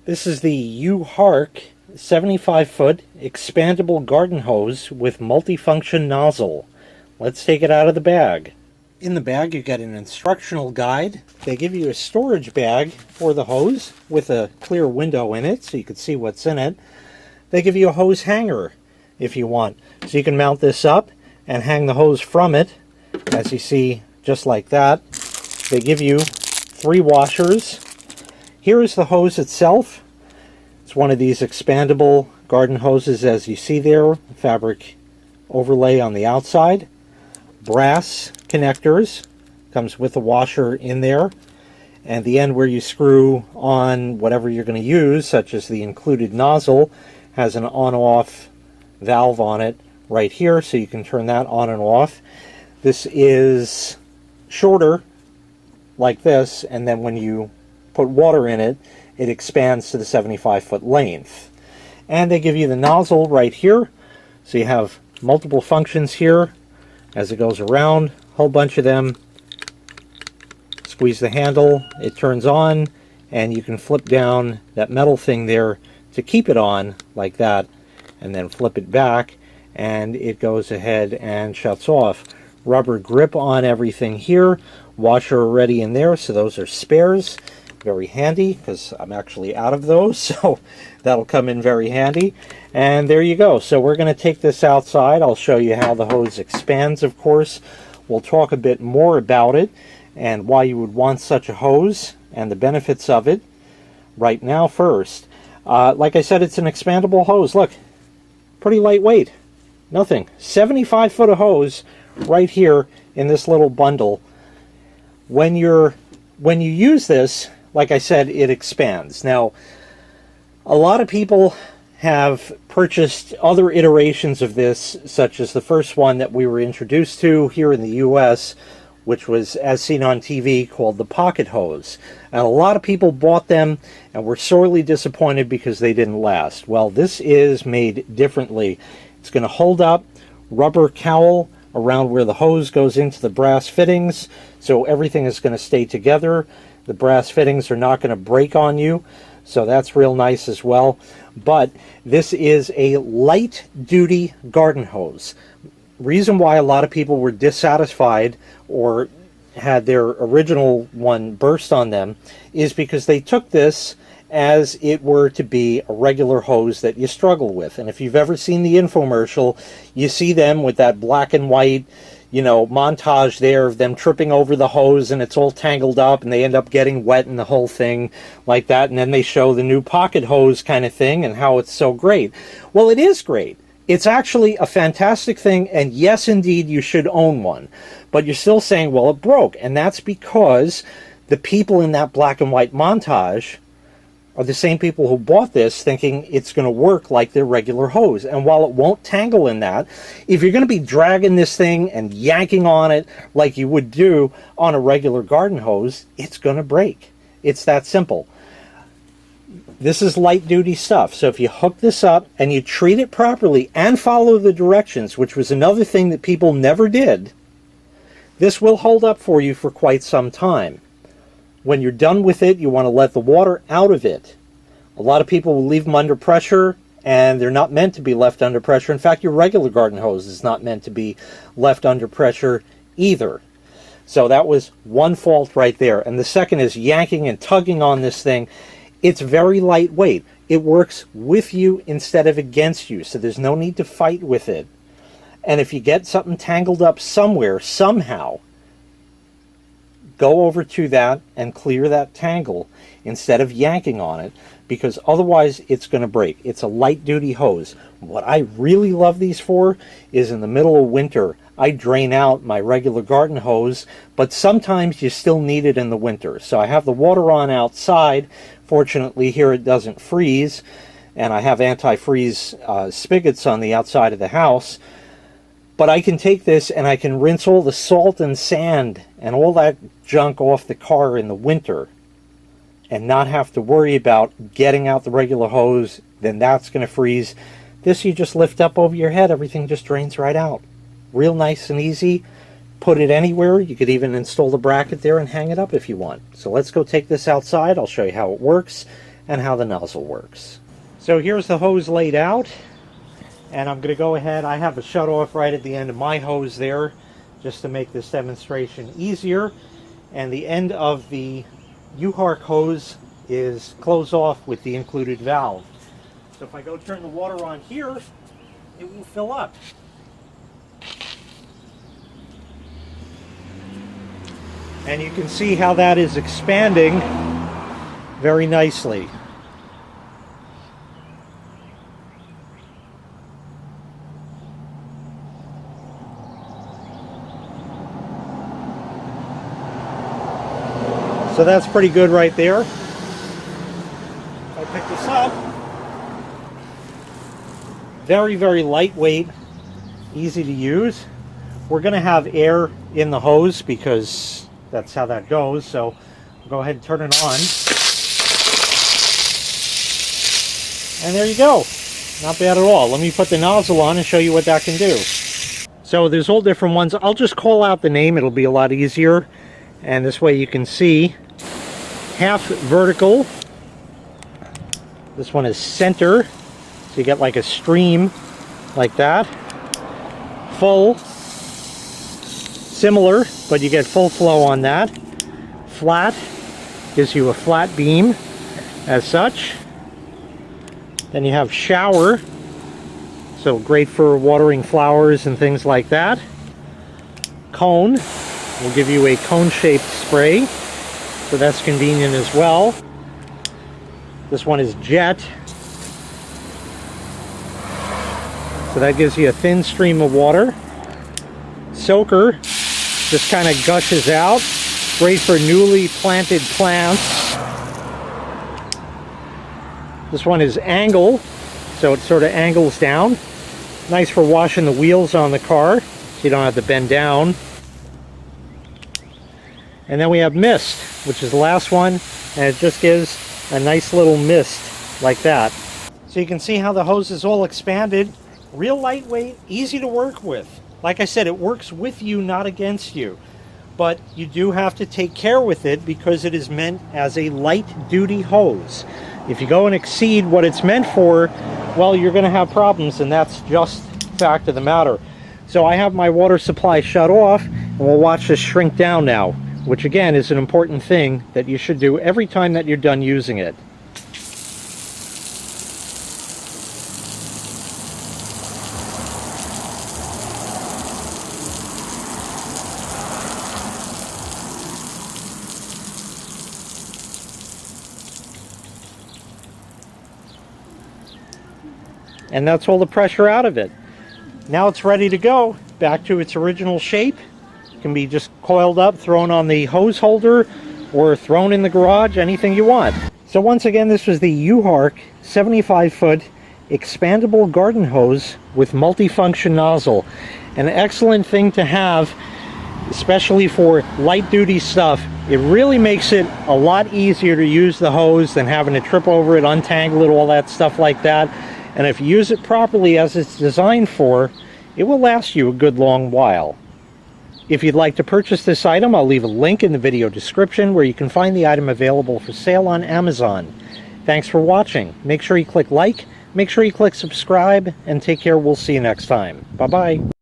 This is the Yuharq 75-foot expandable garden hose with multifunction nozzle. Let's take it out of the bag. In the bag you get an instructional guide. They give you a storage bag for the hose with a clear window in it so you can see what's in it. They give you a hose hanger if you want, so you can mount this up and hang the hose from it, as you see, just like that. They give you 3 washers. Here is the hose itself. It's one of these expandable garden hoses, as you see there, fabric overlay on the outside. Brass connectors, comes with a washer in there, and the end where you screw on whatever you're going to use, such as the included nozzle, has an on-off valve on it right here, so you can turn that on and off. This is shorter, like this, and then when you put water in it, it expands to the 75-foot length. And they give you the nozzle right here, so you have multiple functions here as it goes around, a whole bunch of them. Squeeze the handle, it turns on, and you can flip down that metal thing there to keep it on, like that, and then flip it back, and it goes ahead and shuts off. Rubber grip on everything here, washer already in there, so those are spares. Very handy, because I'm actually out of those, so that'll come in very handy. And there you go. So we're going to take this outside. I'll show you how the hose expands, of course. We'll talk a bit more about it and why you would want such a hose and the benefits of it. Right now, first, like I said, it's an expandable hose. Look, pretty lightweight. Nothing. 75-foot of hose right here in this little bundle. When you use this, like I said, it expands. Now, a lot of people have purchased other iterations of this, such as the first one that we were introduced to here in the US, which was, as seen on TV, called the pocket hose. And a lot of people bought them and were sorely disappointed because they didn't last. Well, this is made differently. It's going to hold up, rubber cowl around where the hose goes into the brass fittings, so everything is going to stay together. The brass fittings are not going to break on you, so that's real nice as well. But this is a light-duty garden hose. Reason why a lot of people were dissatisfied or had their original one burst on them is because they took this as it were to be a regular hose that you struggle with. And if you've ever seen the infomercial, you see them with that black and white, montage there of them tripping over the hose and it's all tangled up and they end up getting wet and the whole thing like that. And then they show the new pocket hose kind of thing and how it's so great. Well, it is great. It's actually a fantastic thing, and yes, indeed, you should own one. But you're still saying, well, it broke. And that's because the people in that black and white montage are the same people who bought this thinking it's going to work like their regular hose. And while it won't tangle in that, if you're going to be dragging this thing and yanking on it like you would do on a regular garden hose, it's going to break. It's that simple. This is light duty stuff. So if you hook this up and you treat it properly and follow the directions, which was another thing that people never did, this will hold up for you for quite some time. When you're done with it, you want to let the water out of it. A lot of people will leave them under pressure, and they're not meant to be left under pressure. In fact, your regular garden hose is not meant to be left under pressure either. So that was one fault right there. And the second is yanking and tugging on this thing. It's very lightweight. It works with you instead of against you, so there's no need to fight with it. And if you get something tangled up somewhere, somehow, go over to that and clear that tangle instead of yanking on it, because otherwise it's going to break. It's a light duty hose. What I really love these for is in the middle of winter, I drain out my regular garden hose, but sometimes you still need it in the winter. So I have the water on outside. Fortunately here it doesn't freeze, and I have antifreeze spigots on the outside of the house. But I can take this and I can rinse all the salt and sand and all that junk off the car in the winter and not have to worry about getting out the regular hose. Then that's going to freeze. This you just lift up over your head. Everything just drains right out. Real nice and easy. Put it anywhere. You could even install the bracket there and hang it up if you want. So let's go take this outside. I'll show you how it works and how the nozzle works. So here's the hose laid out, and I'm going to go ahead. I have a shutoff right at the end of my hose there, just to make this demonstration easier. And the end of the Yuharq hose is closed off with the included valve. So if I go turn the water on here, it will fill up. And you can see how that is expanding very nicely. So that's pretty good right there. If I pick this up, very, very lightweight, easy to use. We're going to have air in the hose because that's how that goes. So I'll go ahead and turn it on. And there you go. Not bad at all. Let me put the nozzle on and show you what that can do. So there's all different ones. I'll just call out the name. It'll be a lot easier. And this way you can see. Half vertical. This one is center. So you get like a stream like that. Full. Similar, but you get full flow on that. Flat. Gives you a flat beam as such. Then you have shower. So great for watering flowers and things like that. Cone. Will give you a cone-shaped spray. So that's convenient as well. This one is jet. So that gives you a thin stream of water. Soaker. Just kind of gushes out. Great for newly planted plants. This one is angle. So it sort of angles down. Nice for washing the wheels on the car. So you don't have to bend down. And then we have mist, which is the last one, and it just gives a nice little mist like that. So you can see how the hose is all expanded. Real lightweight, easy to work with. Like I said, it works with you, not against you. But you do have to take care with it because it is meant as a light-duty hose. If you go and exceed what it's meant for, well, you're going to have problems, and that's just fact of the matter. So I have my water supply shut off, and we'll watch this shrink down now, which again is an important thing that you should do every time that you're done using it. And that's all the pressure out of it. Now it's ready to go back to its original shape. Can be just coiled up, thrown on the hose holder, or thrown in the garage, anything you want. So once again, this was the Yuharq 75-foot expandable garden hose with multifunction nozzle. An excellent thing to have, especially for light-duty stuff. It really makes it a lot easier to use the hose than having to trip over it, untangle it, all that stuff like that. And if you use it properly as it's designed for, it will last you a good long while. If you'd like to purchase this item, I'll leave a link in the video description where you can find the item available for sale on Amazon. Thanks for watching. Make sure you click like, make sure you click subscribe, and take care. We'll see you next time. Bye-bye.